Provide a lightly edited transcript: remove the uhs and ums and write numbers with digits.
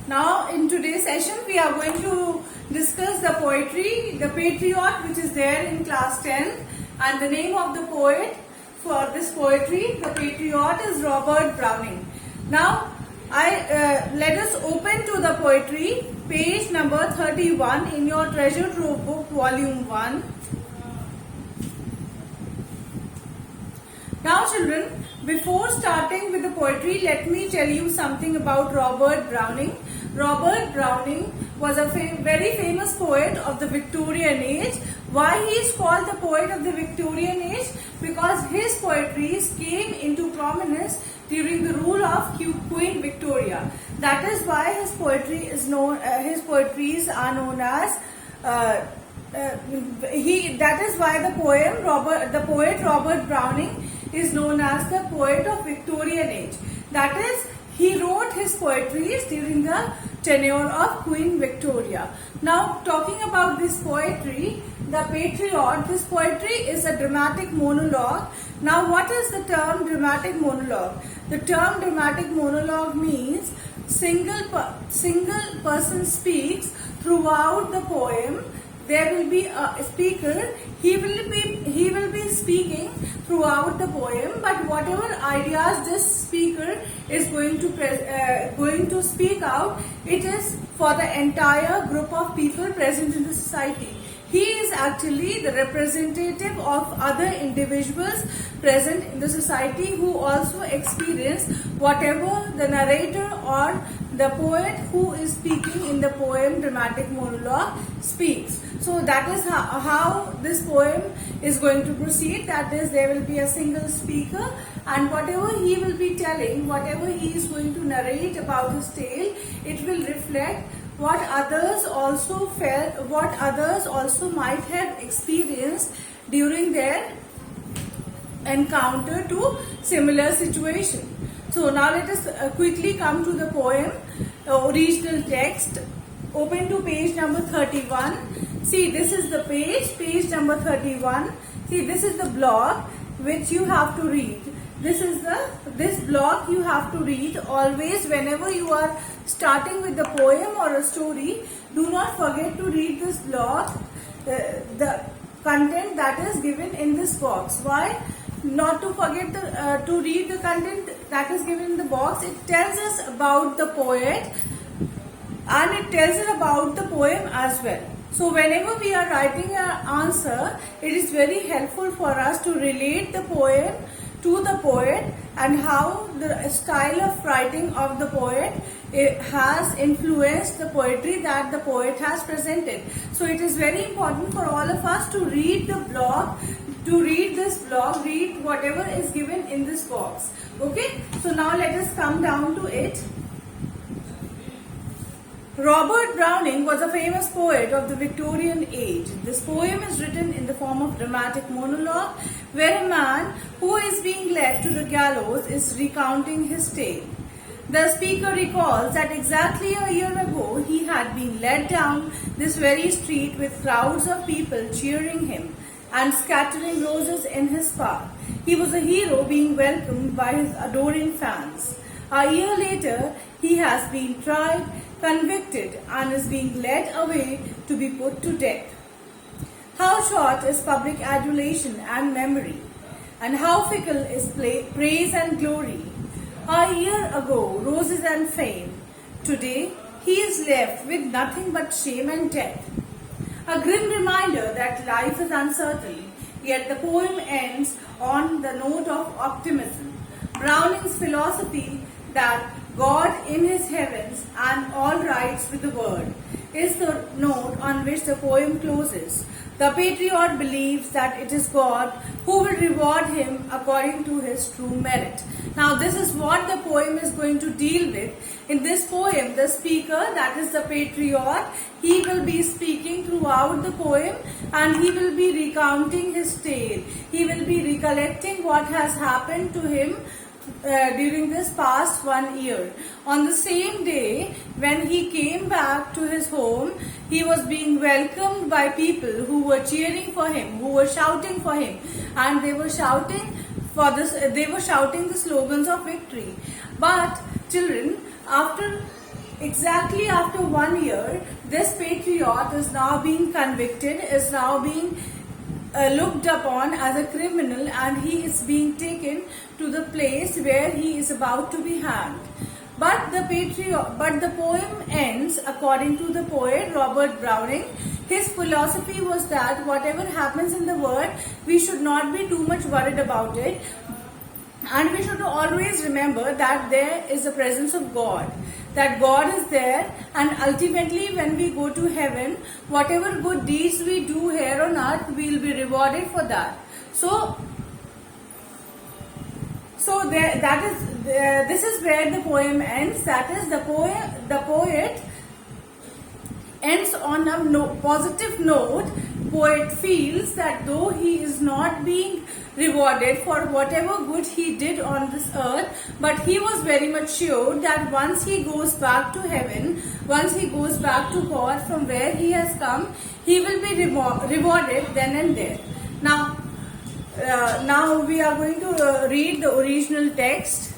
Now in today's session we are going to discuss the poetry, the Patriot, which is there in class 10, and the name of the poet for this poetry, the Patriot, is Robert Browning. Now let us open to the poetry, page number 31 in your treasure trove book, volume 1. Now children, before starting with the poetry, let me tell you something about Robert Browning. Robert Browning was a very famous poet of the Victorian age. Why he is called the poet of the Victorian age? Because his poetries came into prominence during the rule of Queen Victoria. That is why his poetry is known. His poetries are known as. That is why the poet Robert Browning is known as the poet of Victorian age. That is, he wrote his poetries during the tenure of Queen Victoria. Now, talking about this poetry, the Patriot, this poetry is a dramatic monologue. Now, what is the term dramatic monologue? The term dramatic monologue means single person speaks throughout the poem. There will be a speaker. He will be speaking throughout the poem, but whatever ideas this speaker is going to speak out, it is for the entire group of people present in the society. He is actually the representative of other individuals present in the society who also experience whatever the narrator or the poet who is speaking in the poem dramatic monologue speaks. So that is how this poem is going to proceed. That is, there will be a single speaker, and whatever he will be telling, whatever he is going to narrate about his tale, it will reflect what others also felt, what others also might have experienced during their encounter to similar situation. So now let us quickly come to the poem, original text. Open to page number 31. See, this is the page number 31. See, this is the block which you have to read. This block you have to read always whenever you are starting with the poem or a story. Do not forget to read this block, the content that is given in this box. Why? Not to forget to read the content that is given in the box. It tells us about the poet and it tells us about the poem as well. So whenever we are writing an answer, it is very helpful for us to relate the poem to the poet and how the style of writing of the poet has influenced the poetry that the poet has presented. So it is very important for all of us to read the block, read whatever is given in this box. Okay, so now let us come down to it. Robert Browning was a famous poet of the Victorian age. This poem is written in the form of dramatic monologue, where a man who is being led to the gallows is recounting his tale. The speaker recalls that exactly a year ago he had been led down this very street with crowds of people cheering him and scattering roses in his path. He was a hero being welcomed by his adoring fans. A year later, he has been tried, convicted, and is being led away to be put to death. How short is public adulation and memory, and how fickle is praise and glory. A year ago, roses and fame. Today, he is left with nothing but shame and death. A grim reminder that life is uncertain, yet the poem ends on the note of optimism. Browning's philosophy that God in his heavens and all rights with the world is the note on which the poem closes. The patriot believes that it is God who will reward him according to his true merit. Now this is what the poem is going to deal with. In this poem, the speaker, that is the patriot, he will be speaking throughout the poem and he will be recounting his tale. He will be recollecting what has happened to him during this past 1 year. On the same day when he came back to his home, he was being welcomed by people who were cheering for him, who were shouting for him, and they were shouting the slogans of victory. But children, after exactly after 1 year, this patriot is now being convicted, is now being looked upon as a criminal, and he is being taken to the place where he is about to be hanged. But the poem ends according to the poet Robert Browning. His philosophy was that whatever happens in the world, we should not be too much worried about it, and we should always remember that there is the presence of God, that God is there, and ultimately when we go to heaven, whatever good deeds we do here on earth, we will be rewarded for that. This is where the poem ends. That is, the poet ends on a positive note. Poet feels that though he is not being rewarded for whatever good he did on this earth, but he was very much sure that once he goes back to heaven, once he goes back to God from where he has come, he will be rewarded then and there. Now we are going to read the original text.